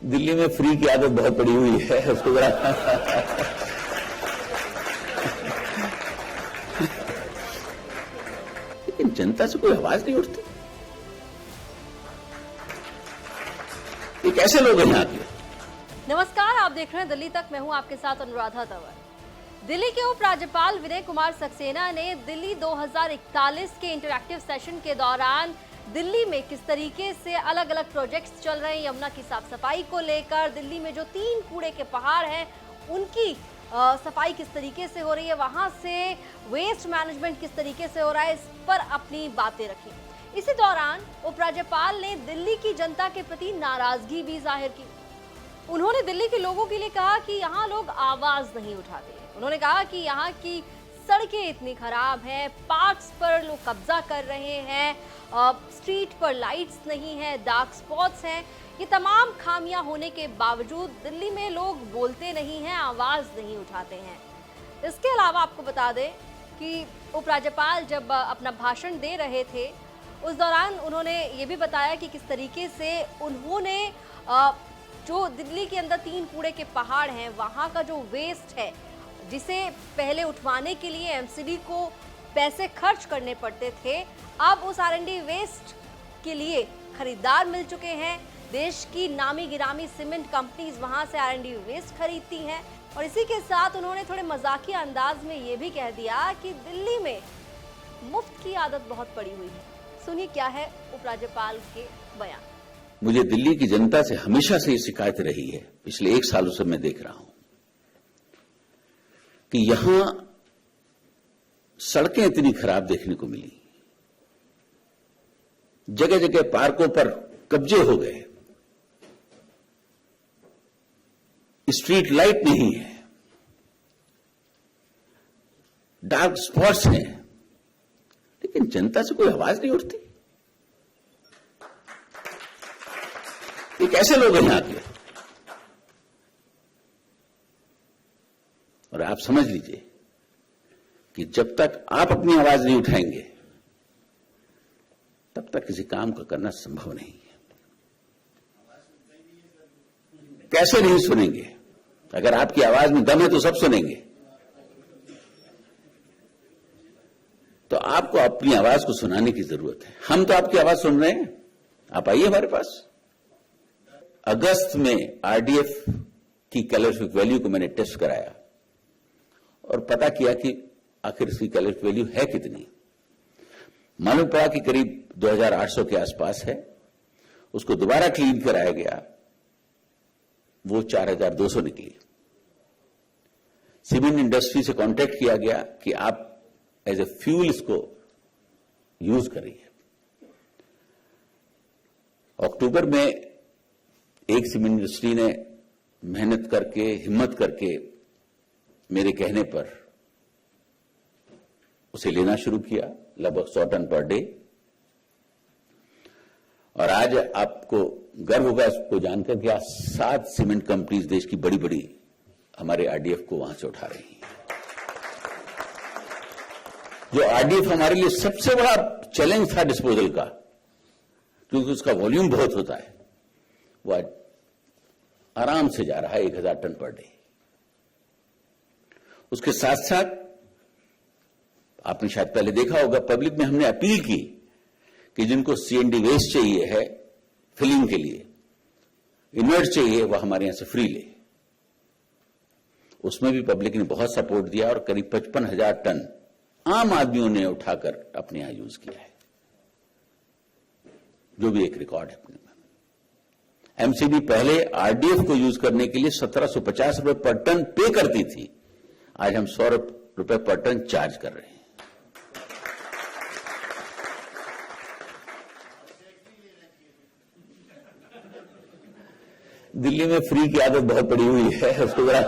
दिल्ली में फ्री की आदत बहुत पड़ी हुई है, उसको जरा लेकिन जनता से कोई आवाज नहीं उठती। ये कैसे लोग हैं यहाँ के? नमस्कार, आप देख रहे हैं दिल्ली तक। मैं हूं आपके साथ अनुराधा तंवर। दिल्ली के उपराज्यपाल विनय कुमार सक्सेना ने दिल्ली 2041 के इंटरैक्टिव सेशन के दौरान दिल्ली में किस तरीके से अलग अलग प्रोजेक्ट्स चल रहे हैं, यमुना की साफ सफाई को लेकर, दिल्ली में जो 3 कूड़े के पहाड़ हैं उनकी सफाई किस तरीके से हो रही है, वहां से वेस्ट मैनेजमेंट किस तरीके से हो रहा है, इस पर अपनी बातें रखी। इसी दौरान उपराज्यपाल ने दिल्ली की जनता के प्रति नाराजगी भी जाहिर की। उन्होंने दिल्ली के लोगों के लिए कहा कि यहाँ लोग आवाज नहीं उठाते। उन्होंने कहा कि यहाँ की सड़कें इतनी खराब हैं, पार्क्स पर लोग कब्जा कर रहे हैं, स्ट्रीट पर लाइट्स नहीं है, डार्क स्पॉट्स हैं। ये तमाम खामियां होने के बावजूद दिल्ली में लोग बोलते नहीं हैं, आवाज नहीं उठाते हैं। इसके अलावा आपको बता दें कि उपराज्यपाल जब अपना भाषण दे रहे थे उस दौरान उन्होंने ये भी बताया कि किस तरीके से उन्होंने जो दिल्ली के अंदर 3 कूड़े के पहाड़ हैं वहाँ का जो वेस्ट है, जिसे पहले उठवाने के लिए एमसीडी को पैसे खर्च करने पड़ते थे, अब उस आरएनडी वेस्ट के लिए खरीदार मिल चुके हैं। देश की नामी गिरामी सीमेंट कंपनीज वहां से आरएनडी वेस्ट खरीदती हैं। और इसी के साथ उन्होंने थोड़े मजाकिया अंदाज में ये भी कह दिया कि दिल्ली में मुफ्त की आदत बहुत पड़ी हुई है। सुनिए क्या है उपराज्यपाल के बयान। मुझे दिल्ली की जनता से हमेशा से ये शिकायत रही है, पिछले 1 सालों से मैं देख रहा हूं कि यहां सड़कें इतनी खराब देखने को मिली, जगह जगह पार्कों पर कब्जे हो गए, स्ट्रीट लाइट नहीं है, डार्क स्पॉट्स हैं, लेकिन जनता से कोई आवाज नहीं उठती। ये कैसे लोग हैं यहाँ के? और आप समझ लीजिए कि जब तक आप अपनी आवाज नहीं उठाएंगे तब तक किसी काम को करना संभव नहीं है। कैसे नहीं सुनेंगे? अगर आपकी आवाज में दम है तो सब सुनेंगे। तो आपको अपनी आवाज को सुनाने की जरूरत है। हम तो आपकी आवाज सुन रहे हैं, आप आइए हमारे पास। अगस्त में आरडीएफ की कैलोरीफिक वैल्यू को मैंने टेस्ट कराया और पता किया कि आखिर इसकी कैलोरीफिक वैल्यू है कितनी। मालूम पड़ा कि करीब 2800 के आसपास है। उसको दोबारा क्लीन कराया गया, वो 4200 निकली। सीमेंट इंडस्ट्री से कांटेक्ट किया गया कि आप एज ए फ्यूल इसको यूज करिए। अक्टूबर में एक सीमेंट इंडस्ट्री ने मेहनत करके, हिम्मत करके मेरे कहने पर उसे लेना शुरू किया, लगभग 100 टन पर डे। और आज आपको गर्व होगा इसको जानकर कि आज 7 सीमेंट कंपनीज देश की बड़ी बड़ी हमारे आरडीएफ को वहां से उठा रही हैं। जो आरडीएफ हमारे लिए सबसे बड़ा चैलेंज था डिस्पोजल का, क्योंकि उसका वॉल्यूम बहुत होता है, वो आज आराम से जा रहा है 1000 टन पर डे। उसके साथ साथ आपने शायद पहले देखा होगा, पब्लिक में हमने अपील की कि जिनको सीएनडी वेस्ट चाहिए है फिलिंग के लिए, इनर्ट चाहिए, वह हमारे यहां से फ्री ले। उसमें भी पब्लिक ने बहुत सपोर्ट दिया और करीब 55,000 टन आम आदमियों ने उठाकर अपने यहां यूज किया है, जो भी एक रिकॉर्ड है अपने में। एमसीडी पहले आरडीएफ को यूज करने के लिए 1750 रुपए पर टन पे करती थी, आज हम 100 रुपए पर टन चार्ज कर रहे हैं। दिल्ली में फ्री की आदत बहुत पड़ी हुई है, उसको जरा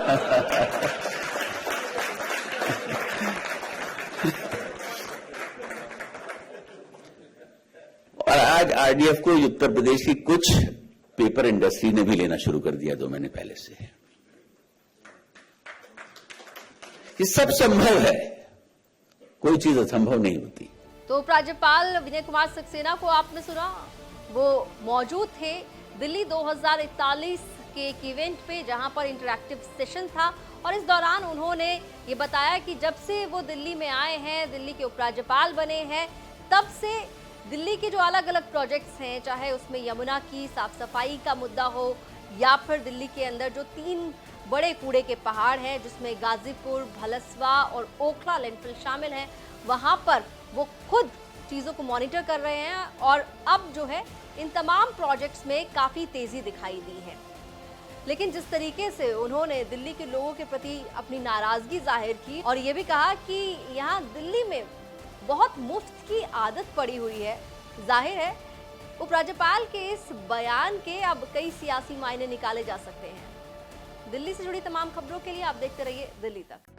और आज आरडीएफ को उत्तर प्रदेश की कुछ पेपर इंडस्ट्री ने भी लेना शुरू कर दिया 2 महीने पहले से। ये सब संभव है, कोई चीज असंभव नहीं होती। तो उपराज्यपाल विनय कुमार सक्सेना को आपने सुना, वो मौजूद थे दिल्ली 2041 के एक इवेंट पे जहां पर इंटरैक्टिव सेशन था और इस दौरान उन्होंने ये बताया कि जब से वो दिल्ली में आए हैं, दिल्ली के उपराज्यपाल बने हैं, तब से दिल्ली के जो अलग अलग प्रोजेक्ट्स हैं, चाहे उसमें यमुना की साफ सफाई का मुद्दा हो या फिर दिल्ली के अंदर जो 3 बड़े कूड़े के पहाड़ हैं जिसमें गाजीपुर, भलसवा और ओखला लैंडफिल शामिल हैं, वहां पर वो खुद चीज़ों को मॉनिटर कर रहे हैं और अब जो है इन तमाम प्रोजेक्ट्स में काफ़ी तेज़ी दिखाई दी है। लेकिन जिस तरीके से उन्होंने दिल्ली के लोगों के प्रति अपनी नाराज़गी जाहिर की और ये भी कहा कि यहाँ दिल्ली में बहुत मुफ्त की आदत पड़ी हुई है, जाहिर है उपराज्यपाल के इस बयान के अब कई सियासी मायने निकाले जा सकते हैं। दिल्ली से जुड़ी तमाम खबरों के लिए आप देखते रहिए दिल्ली तक।